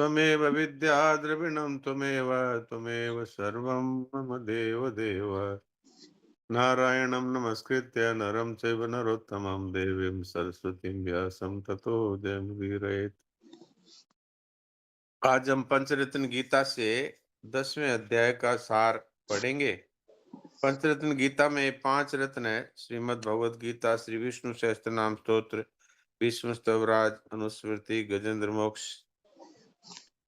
त्वमेव विद्या द्रविणं त्वमेव त्वमेव सर्वं मम देवदेव। नारायणं नमस्कृत्य नरं चैव नरोत्तमं देवीं सरस्वतीं व्यासं ततो जयमुदीरयेत्। आज हम पंचरत्न गीता से 10वें अध्याय का सार पढ़ेंगे। पंचरत्न गीता में 5 रत्न है: श्रीमद् भगवद गीता, श्री विष्णु सहस्त्रनाम स्तोत्र, विष्णु स्तवराज, अनुस्मृति, गजेंद्र मोक्ष।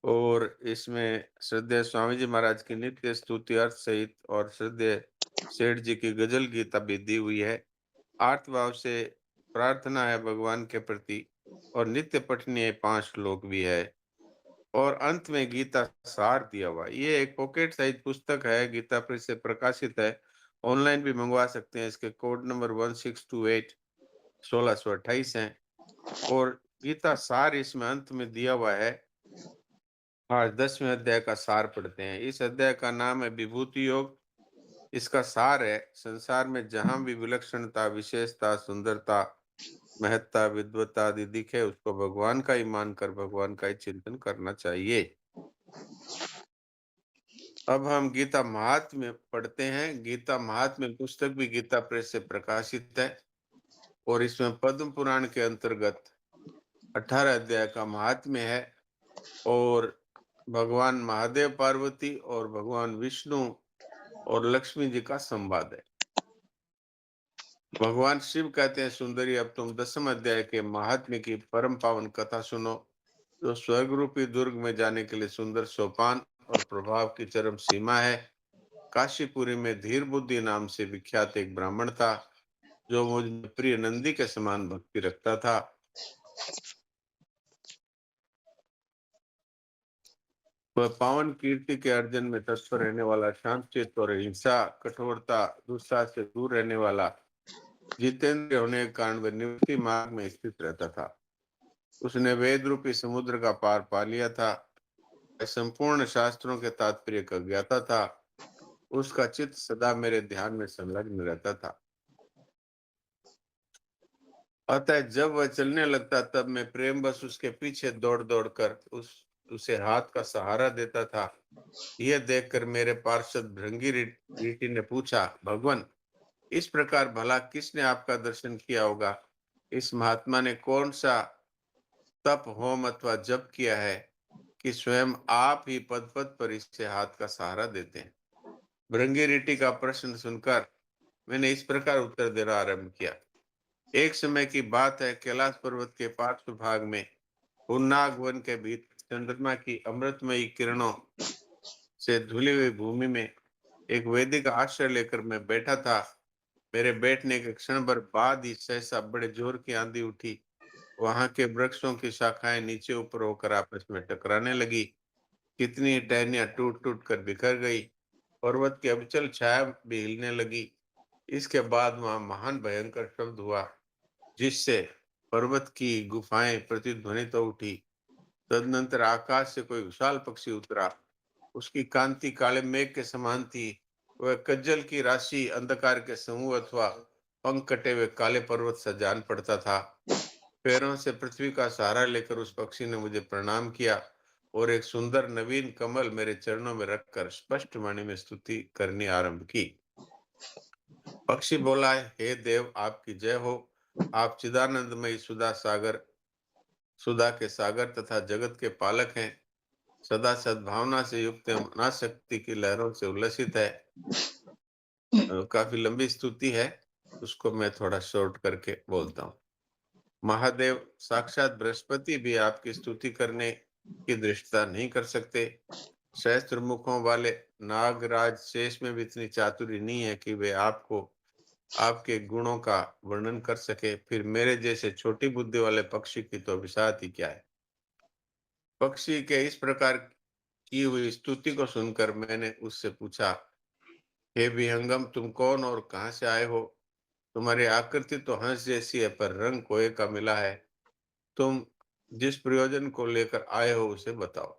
और इसमें श्रद्धेय स्वामी जी महाराज की नित्य स्तुति अर्थ सहित और श्रद्धेय सेठ जी की गजल गीता भी दी हुई है। आर्त भाव से प्रार्थना है भगवान के प्रति और नित्य पठनीय 5 श्लोक भी है। और अंत में गीता सार दिया हुआ है। ये एक पॉकेट साइज पुस्तक है, गीता प्रेस से प्रकाशित है। ऑनलाइन भी मंगवा सकते हैं। इसके कोड नंबर 1628 1628 है। और गीता सार इसमें अंत में दिया हुआ है। आज 10वें अध्याय का सार पढ़ते हैं। इस अध्याय का नाम है विभूति योग। इसका सार है, संसार में जहां भी विलक्षणता, विशेषता, सुंदरता, महत्ता, विद्वता आदि दिखे उसको भगवान का ही मानकर भगवान का ही चिंतन करना चाहिए। अब हम गीता महात्म्य पढ़ते हैं। गीता महात्म्य पुस्तक भी गीता प्रेस से प्रकाशित है और इसमें पद्म पुराण के अंतर्गत 18 अध्याय का महात्म्य है और भगवान महादेव, पार्वती और भगवान विष्णु और लक्ष्मी जी का संवाद है। भगवान शिव कहते हैं, सुंदरी अब तुम 10वें अध्याय के महात्म्य की परम पावन कथा सुनो, जो स्वर्ग रूपी दुर्ग में जाने के लिए सुंदर सोपान और प्रभाव की चरम सीमा है। काशीपुरी में धीर बुद्धि नाम से विख्यात एक ब्राह्मण था, जो मुझ में प्रिय नंदी के समान भक्ति रखता था। वह पावन कीर्ति के अर्जन में तत्पर रहने वाला, शांतचित्त और हिंसा, कठोरता, दुस्साहस से दूर रहने वाला, जितेंद्र होने के कारण वह निवृत्ति मार्ग में स्थित रहता था। उसने वेद रूपी समुद्र का पार पा लिया था। वह संपूर्ण शास्त्रों के तात्पर्य का ज्ञाता था। उसका चित्त सदा मेरे ध्यान में संलग्न रहता था। अतः जब वह चलने लगता तब मैं प्रेम बस उसके पीछे दौड़ दौड़ कर उसे हाथ का सहारा देता था। यह देखकर मेरे पार्षद भृंगी रीति ने पूछा, भगवान, इस प्रकार भला किसने आपका दर्शन किया होगा? इस महात्मा ने कौन सा तप, होम अथवा जप किया है कि स्वयं आप ही पद पद पर इससे हाथ का सहारा देते हैं? भृंगी रीति का प्रश्न सुनकर मैंने इस प्रकार उत्तर देना आरंभ किया। एक समय की बात है, कैलाश पर्वत के पार्श्व भाग में उन्नाग वन के भीतर चंद्रमा की अमृतमयी किरणों से धुली हुई भूमि में एक वैदिक आश्रय लेकर मैं बैठा था। मेरे बैठने के क्षण भर बाद ही सहसा बड़े जोर की आंधी उठी। वहां के वृक्षों की शाखाएं नीचे ऊपर होकर आपस में टकराने लगी। कितनी टहनियां टूट टूट कर बिखर गई। पर्वत की अविचल छाया भी हिलने लगी। इसके बाद वहां महान भयंकर शब्द हुआ, जिससे पर्वत की गुफाएं प्रतिध्वनित हो उठी। तदनंतर आकाश से कोई विशाल पक्षी उतरा। उसकी कांति काले मेघ के समान थी। वह कज्जल की राशि, अंधकार के समूह अथवा पंख कटे हुए काले पर्वत सा जान पड़ता था। पैरों से पृथ्वी का सहारा लेकर उस पक्षी ने मुझे प्रणाम किया और एक सुंदर नवीन कमल मेरे चरणों में रखकर स्पष्ट वाणी में स्तुति करनी आरंभ की। पक्षी बोला, हे देव, आपकी जय हो। आप चिदानंदमयी सुधा के सागर तथा जगत के पालक हैं। सदा सद्भावना से युक्त एवं अनासक्ति की लहरों से उल्लसित है। काफी लंबी स्तुति है, उसको मैं थोड़ा शॉर्ट करके बोलता हूँ। महादेव, साक्षात बृहस्पति भी आपकी स्तुति करने की दृष्टता नहीं कर सकते। सहस्त्र मुखों वाले नागराज शेष में भी इतनी चातुरी नहीं है कि वे आपको, आपके गुणों का वर्णन कर सके। फिर मेरे जैसे छोटी बुद्धि वाले पक्षी की तो विषाद ही क्या है। पक्षी के इस प्रकार की हुई स्तुति को सुनकर मैंने उससे पूछा, हे विहंगम, तुम कौन और कहां से आए हो? तुम्हारी आकृति तो हंस जैसी है, पर रंग कोए का मिला है। तुम जिस प्रयोजन को लेकर आए हो उसे बताओ।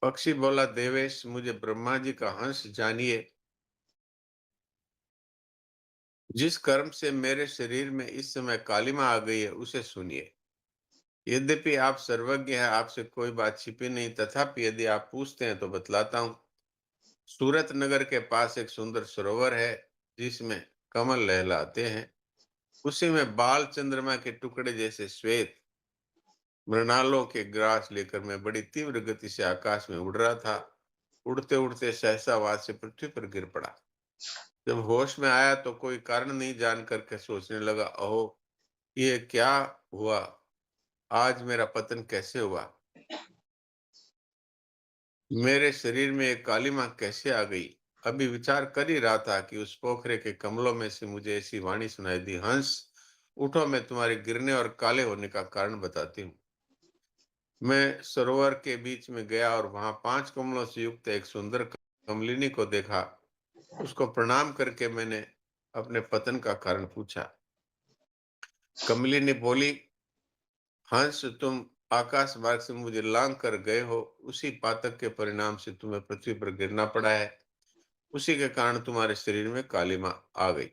पक्षी बोला, देवेश, मुझे ब्रह्मा जी का हंस जानिए। जिस कर्म से मेरे शरीर में इस समय कालिमा आ गई है उसे सुनिए। यद्यपि आप सर्वज्ञ हैं, आपसे कोई बात छिपी नहीं, तथापि यदि आप पूछते हैं तो बतलाता हूँ। सूरत नगर के पास एक सुंदर सरोवर है, जिसमें कमल लहलाते हैं। उसी में बाल चंद्रमा के टुकड़े जैसे श्वेत मृणालों के ग्रास लेकर मैं बड़ी तीव्र गति से आकाश में उड़ रहा था। उड़ते उड़ते सहसा वहां से पृथ्वी पर गिर पड़ा। जब होश में आया तो कोई कारण नहीं जान करके सोचने लगा, ओहो, ये क्या हुआ? आज मेरा पतन कैसे हुआ? मेरे शरीर में एक कालिमा कैसे आ गई? अभी विचार कर ही रहा था कि उस पोखरे के कमलों में से मुझे ऐसी वाणी सुनाई दी, हंस उठो, मैं तुम्हारे गिरने और काले होने का कारण बताती हूँ। मैं सरोवर के बीच में गया और वहां 5 कमलों से युक्त एक सुंदर कमलिनी को देखा। उसको प्रणाम करके मैंने अपने पतन का कारण पूछा। कमलिनी बोली, हंस, तुम आकाश मार्ग से मुझे लांग कर गए हो, उसी पातक के परिणाम से तुम्हें पृथ्वी पर गिरना पड़ा है। उसी के कारण तुम्हारे शरीर में कालिमा आ गई।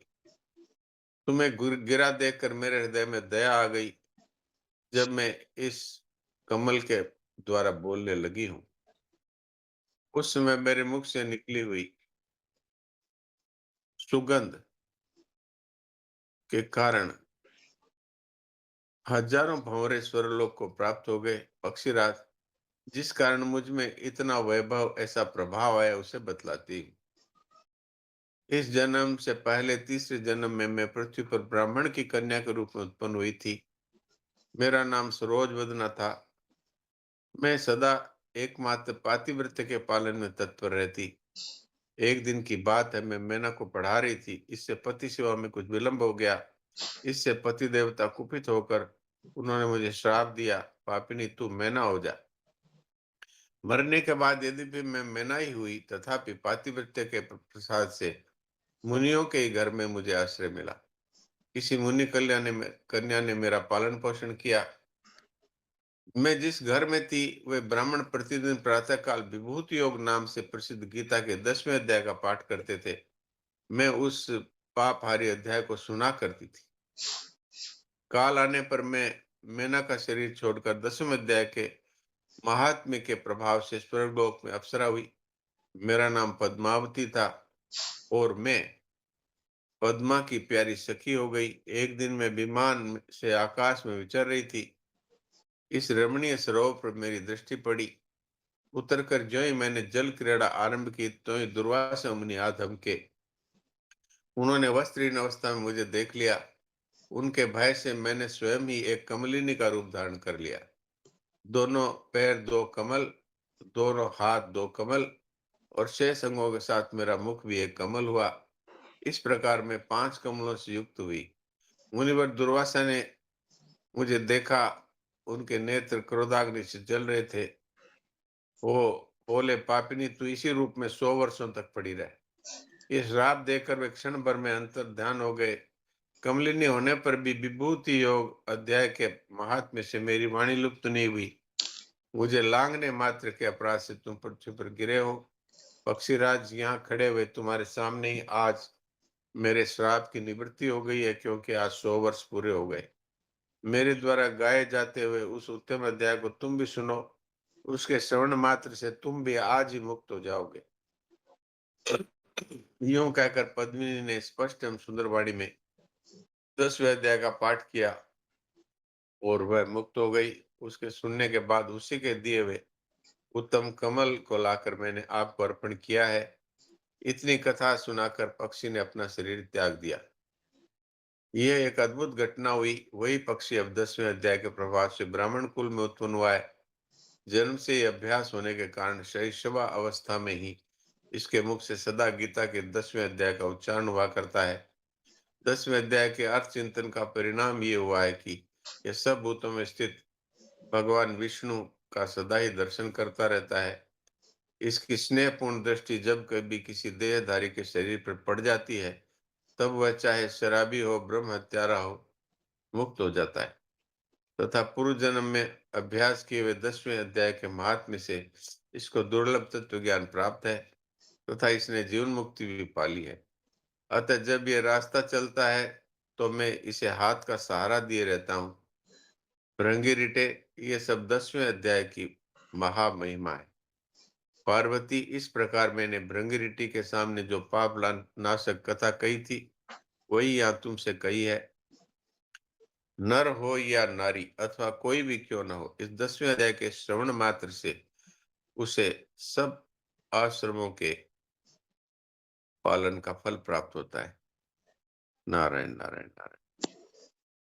तुम्हें गिरा देखकर मेरे हृदय में दया आ गई। जब मैं इस कमल के द्वारा बोलने लगी हूँ, उस समय मेरे मुख से निकली हुई सुगंध के कारण हजारों भंवरे स्वर्गलोक को प्राप्त हो गए। पक्षीराज, जिस कारण मुझ में इतना वैभव, ऐसा प्रभाव आया, उसे बतलाती हूँ। इस जन्म से पहले तीसरे जन्म में मैं पृथ्वी पर ब्राह्मण की कन्या के रूप में उत्पन्न हुई थी। मेरा नाम सरोजवदना था। मैं सदा एकमात्र पातिव्रत्य के पालन में तत्पर रहती। एक दिन की बात है, मैं मैना को पढ़ा रही थी। इससे पति सेवा में कुछ विलंब हो गया। इससे पति देवता कुपित होकर उन्होंने मुझे श्राप दिया, पापिनी तू मैना हो जा। मरने के बाद यद्यपि मैं मैना ही हुई, तथापि पातिव्रत्य के प्रसाद से मुनियों के ही घर में मुझे आश्रय मिला। किसी मुनि कन्या ने मेरा पालन पोषण किया। मैं जिस घर में थी, वे ब्राह्मण प्रतिदिन प्रातःकाल विभूति योग नाम से प्रसिद्ध गीता के 10वें अध्याय का पाठ करते थे। मैं उस पापहारी अध्याय को सुना करती थी। काल आने पर मैं मेना का शरीर छोड़कर 10वें अध्याय के महात्म्य के प्रभाव से स्वर्गलोक में अप्सरा हुई। मेरा नाम पद्मावती था और मैं पद्मा की प्यारी सखी हो गई। एक दिन मैं विमान से आकाश में विचर रही थी। इस रमणीय सरोवर पर मेरी दृष्टि पड़ी। उतरकर ज्यों ही मैंने जल क्रीड़ा आरंभ की, त्यों ही दुर्वासा मुनि आ धमके। उन्होंने वस्त्रहीन अवस्था में मुझे देख लिया। उनके भय से मैंने स्वयं ही एक कमलिनी का रूप धारण कर लिया। दोनों पैर 2 कमल, दोनों हाथ 2 कमल और 6 अंगों के साथ मेरा मुख भी एक कमल हुआ। इस प्रकार मैं 5 कमलों से युक्त हुई। मुनिवर दुर्वासा ने मुझे देखा। उनके नेत्र क्रोधाग्नि से जल रहे थे। वो बोले, पापिनी तू इसी रूप में 100 वर्षों तक पड़ी रहे। ये श्राप देकर वे क्षण भर में अंतर ध्यान हो गए। कमलिनी होने पर भी विभूति योग अध्याय के महात्म्य से मेरी वाणी लुप्त नहीं हुई। मुझे लांघने मात्र के अपराध से तुम पृथ्वी पर गिरे हो। पक्षीराज, यहाँ खड़े हुए तुम्हारे सामने ही आज मेरे श्राप की निवृत्ति हो गई है, क्योंकि आज 100 वर्ष पूरे हो गए। मेरे द्वारा गाए जाते हुए उस उत्तम अध्याय को तुम भी सुनो। उसके श्रवण मात्र से तुम भी आज ही मुक्त हो जाओगे। यूं कहकर पद्मिनी ने स्पष्ट एवं सुंदर वाणी में 10वें अध्याय का पाठ किया और वह मुक्त हो गई। उसके सुनने के बाद उसी के दिए हुए उत्तम कमल को लाकर मैंने आपको अर्पण किया है। इतनी कथा सुनाकर पक्षी ने अपना शरीर त्याग दिया। यह एक अद्भुत घटना हुई। वही पक्षी अब 10वें अध्याय के प्रभाव से ब्राह्मण कुल में उत्पन्न हुआ है। जन्म से ही अभ्यास होने के कारण शैशवा अवस्था में ही इसके मुख से सदा गीता के 10वें अध्याय का उच्चारण हुआ करता है। 10वें अध्याय के अर्थ चिंतन का परिणाम ये हुआ है कि यह सब भूतों में स्थित भगवान विष्णु का सदा ही दर्शन करता रहता है। इसकी स्नेहपूर्ण दृष्टि जब कभी किसी देहधारी के शरीर पर पड़ जाती है, तब वह चाहे शराबी हो, ब्रह्म हत्यारा हो, मुक्त हो जाता है। तथा पूर्व जन्म में अभ्यास किए हुए 10वें अध्याय के महात्म्य से इसको दुर्लभ तत्व ज्ञान प्राप्त है तथा इसने जीवन मुक्ति भी पाली है। अतः जब यह रास्ता चलता है तो मैं इसे हाथ का सहारा दिए रहता हूँ। भृंगी रीटे, ये सब 10वें अध्याय की महामहिमा है। पार्वती, इस प्रकार मैंने भृंगी के सामने जो पाप नाशक कथा कही थी, वही यहाँ तुमसे कही है। नर हो या नारी अथवा कोई भी क्यों न हो, इस 10वें अध्याय के श्रवण मात्र से उसे सब आश्रमों के पालन का फल प्राप्त होता है। नारायण नारायण नारायण।